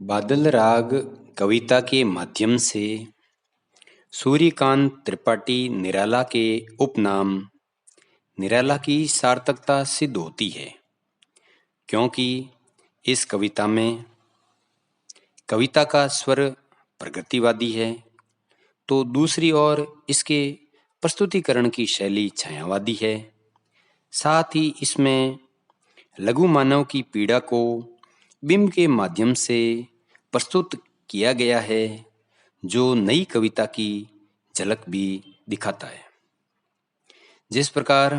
बादल राग कविता के माध्यम से सूर्यकांत त्रिपाठी निराला के उपनाम निराला की सार्थकता सिद्ध होती है, क्योंकि इस कविता में कविता का स्वर प्रगतिवादी है, तो दूसरी ओर इसके प्रस्तुतिकरण की शैली छायावादी है। साथ ही इसमें लघु मानव की पीड़ा को बिंब के माध्यम से प्रस्तुत किया गया है, जो नई कविता की झलक भी दिखाता है। जिस प्रकार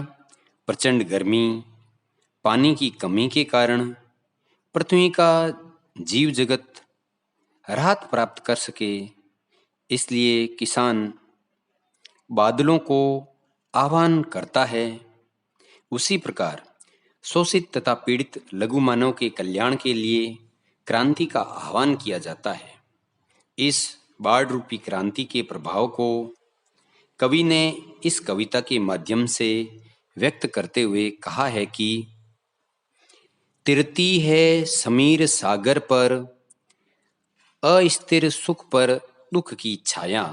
प्रचंड गर्मी, पानी की कमी के कारण पृथ्वी का जीव जगत राहत प्राप्त कर सके, इसलिए किसान बादलों को आह्वान करता है, उसी प्रकार शोषित तथा पीड़ित लघु मानव के कल्याण के लिए क्रांति का आह्वान किया जाता है। इस बाढ़ रूपी क्रांति के प्रभाव को कवि ने इस कविता के माध्यम से व्यक्त करते हुए कहा है कि तिरती है समीर सागर पर, अस्थिर सुख पर दुख की छाया।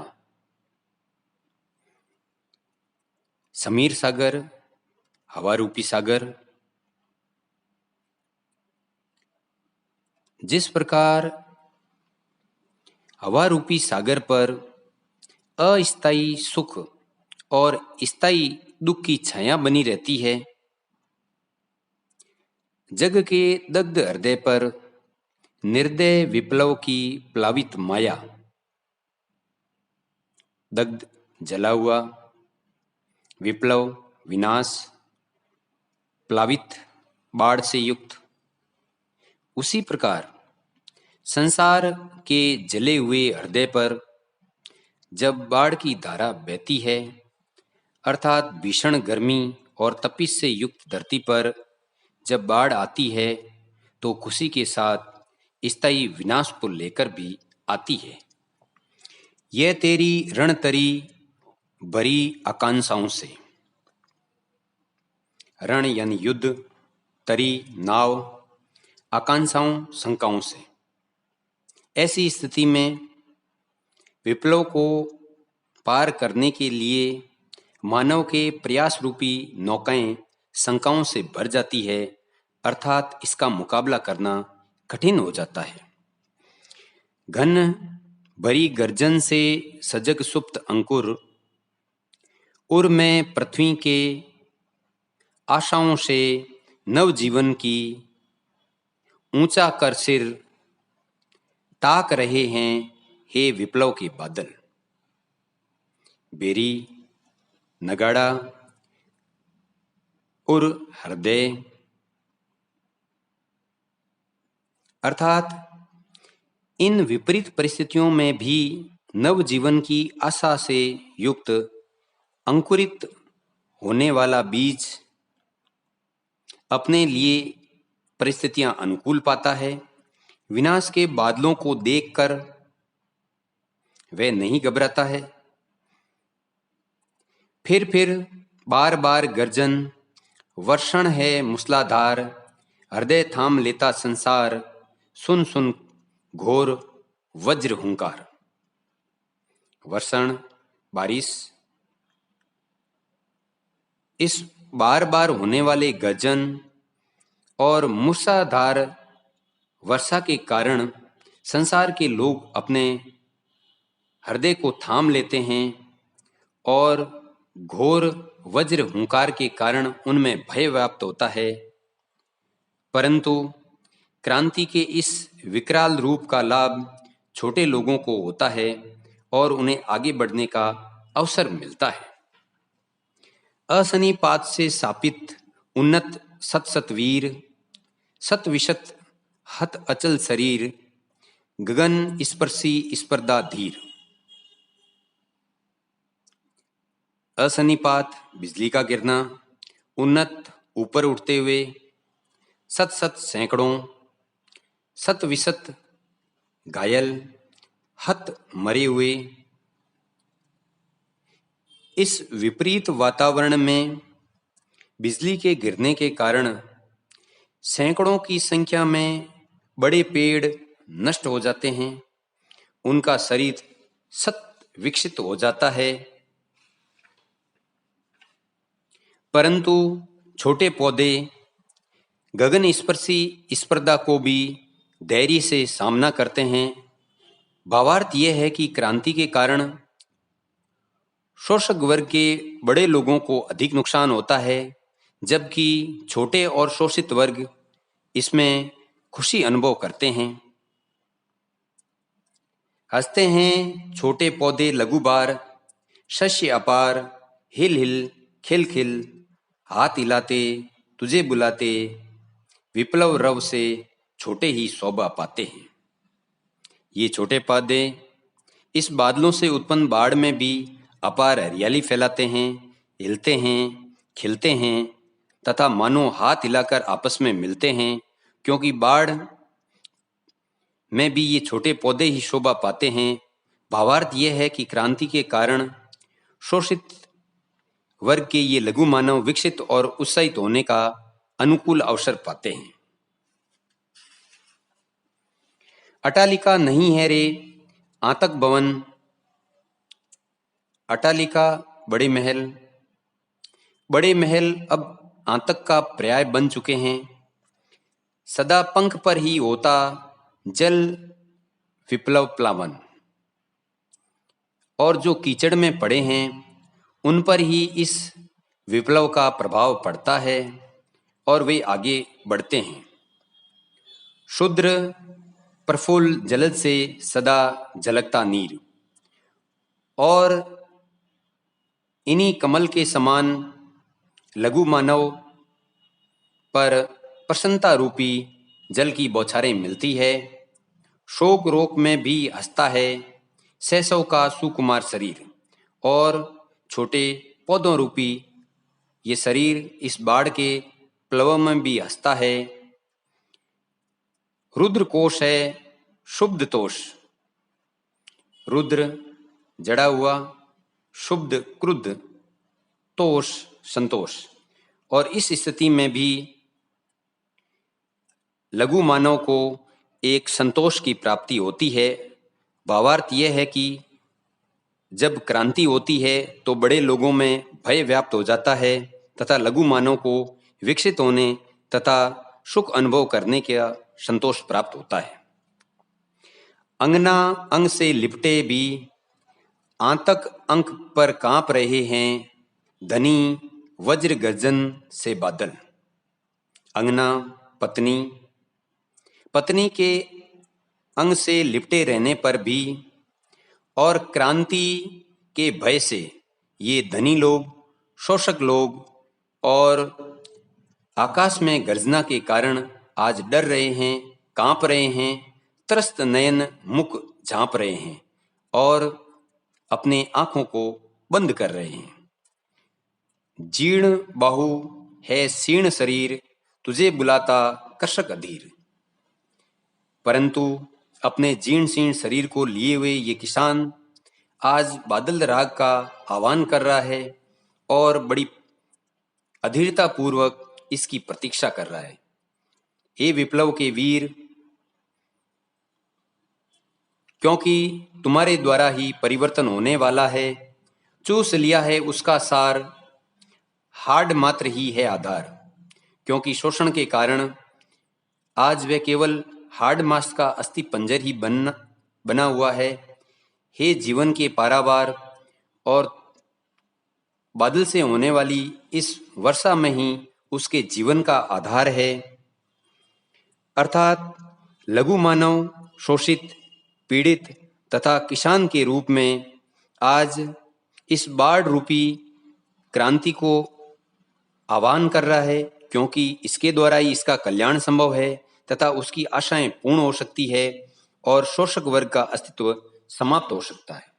समीर सागर, हवा रूपी सागर, जिस प्रकार हवा रूपी सागर पर अस्थायी सुख और स्थायी दुख की छाया बनी रहती है, जग के दग्ध हृदय पर निर्दय विप्लव की प्लावित माया। दग्ध जला हुआ, विप्लव विनाश, प्लावित बाढ़ से युक्त। उसी प्रकार संसार के जले हुए हृदय पर जब बाढ़ की धारा बहती है, अर्थात भीषण गर्मी और तपिश से युक्त धरती पर जब बाढ़ आती है, तो खुशी के साथ स्थायी विनाश को लेकर भी आती है। यह तेरी रणतरी भरी आकांक्षाओं से, रण यानी युद्ध, तरी नाव, आकांक्षाओं शंकाओं से। ऐसी स्थिति में विप्लव को पार करने के लिए मानव के प्रयास रूपी नौकाएं शंकाओं से भर जाती है, अर्थात इसका मुकाबला करना कठिन हो जाता है। घन भरी गर्जन से सजग सुप्त अंकुर, उर में पृथ्वी के आशाओं से नव जीवन की ऊंचा कर सिर ताक रहे हैं हे विप्लव के बादल। बेरी, नगाड़ा और हृदय, अर्थात इन विपरीत परिस्थितियों में भी नव जीवन की आशा से युक्त अंकुरित होने वाला बीज अपने लिए परिस्थितियां अनुकूल पाता है। विनाश के बादलों को देखकर वह नहीं घबराता है। फिर बार बार गर्जन, वर्षण है मूसलाधार, हृदय थाम लेता संसार, सुन सुन घोर वज्र हुंकार। वर्षण, बारिश, इस बार बार होने वाले गर्जन और मूसलाधार वर्षा के कारण संसार के लोग अपने हृदय को थाम लेते हैं और घोर वज्र हुंकार के कारण उनमें भय व्याप्त होता है। परंतु क्रांति के इस विकराल रूप का लाभ छोटे लोगों को होता है और उन्हें आगे बढ़ने का अवसर मिलता है। असनीपात से सापित उन्नत सत सतवीर, सत विशत हत अचल शरीर, गगन स्पर्शी स्पर्धा धीर। असनीपात बिजली का गिरना, उन्नत ऊपर उठते हुए, सत सत सैकड़ों, सत विशत घायल, हत मरे हुए। इस विपरीत वातावरण में बिजली के गिरने के कारण सैकड़ों की संख्या में बड़े पेड़ नष्ट हो जाते हैं, उनका शरीर सत विकसित हो जाता है। परंतु छोटे पौधे गगन स्पर्शी स्पर्धा को भी धैर्य से सामना करते हैं। भावार्थ यह है कि क्रांति के कारण शोषक वर्ग के बड़े लोगों को अधिक नुकसान होता है, जबकि छोटे और शोषित वर्ग इसमें खुशी अनुभव करते हैं। हंसते हैं छोटे पौधे लघुबार, शस्य अपार, हिल हिल खिल खिल, हाथ हिलाते तुझे बुलाते, विप्लव रव से छोटे ही शोभा पाते हैं। ये छोटे पौधे इस बादलों से उत्पन्न बाढ़ में भी अपार हरियाली फैलाते हैं, हिलते हैं, खिलते हैं तथा मानो हाथ हिलाकर आपस में मिलते हैं, क्योंकि बाढ़ में भी ये छोटे पौधे ही शोभा पाते हैं। भावार्थ यह है कि क्रांति के कारण शोषित वर्ग के ये लघु मानव विकसित और उत्साहित होने का अनुकूल अवसर पाते हैं। अट्टालिका नहीं है रे आतक भवन, अट्टालिका बड़े महल अब आतंक का पर्याय बन चुके हैं। सदा पंख पर ही होता जल विप्लव प्लावन, और जो कीचड़ में पड़े हैं उन पर ही इस विप्लव का प्रभाव पड़ता है और वे आगे बढ़ते हैं। शुद्र प्रफुल्ल जलद से सदा झलकता नीर, और इन्हीं कमल के समान लघु मानव पर प्रसन्नता रूपी जल की बौछारें मिलती है। शोक रोक में भी हंसता है सहसव का सुकुमार शरीर, और छोटे पौधों रूपी ये शरीर इस बाढ़ के प्लव में भी हंसता है। रुद्र कोश है शुद्ध तोष, रुद्र जड़ा हुआ, शुद्ध क्रुद्ध, तोष संतोष, और इस स्थिति में भी लघु मानव को एक संतोष की प्राप्ति होती है। भावार्थ यह है कि जब क्रांति होती है तो बड़े लोगों में भय व्याप्त हो जाता है तथा लघु मानव को विकसित होने तथा सुख अनुभव करने का संतोष प्राप्त होता है। अंगना अंग से लिपटे भी आतंक अंक पर कांप रहे हैं, धनी वज्र गर्जन से बादल। अंगना पत्नी, पत्नी के अंग से लिपटे रहने पर भी और क्रांति के भय से ये धनी लोग, शोषक लोग और आकाश में गर्जना के कारण आज डर रहे हैं, कांप रहे हैं, त्रस्त नयन मुख झांप रहे हैं और अपने आंखों को बंद कर रहे हैं। जीर्ण बाहु है सीर्ण शरीर, तुझे बुलाता कर्षक अधीर। परंतु अपने जीर्ण शीर्ण शरीर को लिए हुए ये किसान आज बादल राग का आह्वान कर रहा है और बड़ी अधीरता पूर्वक इसकी प्रतीक्षा कर रहा है। हे विप्लव के वीर, क्योंकि तुम्हारे द्वारा ही परिवर्तन होने वाला है, चूस लिया है उसका सार, हार्ड मात्र ही है आधार। क्योंकि शोषण के कारण आज वे केवल हार्ड मास का अस्थि पंजर ही बना हुआ है। हे जीवन के पारावार, और बादल से होने वाली इस वर्षा में ही उसके जीवन का आधार है। अर्थात लघु मानव शोषित, पीड़ित तथा किसान के रूप में आज इस बाढ़ रूपी क्रांति को आह्वान कर रहा है, क्योंकि इसके द्वारा ही इसका कल्याण संभव है तथा उसकी आशाएं पूर्ण हो सकती है और शोषक वर्ग का अस्तित्व समाप्त हो सकता है।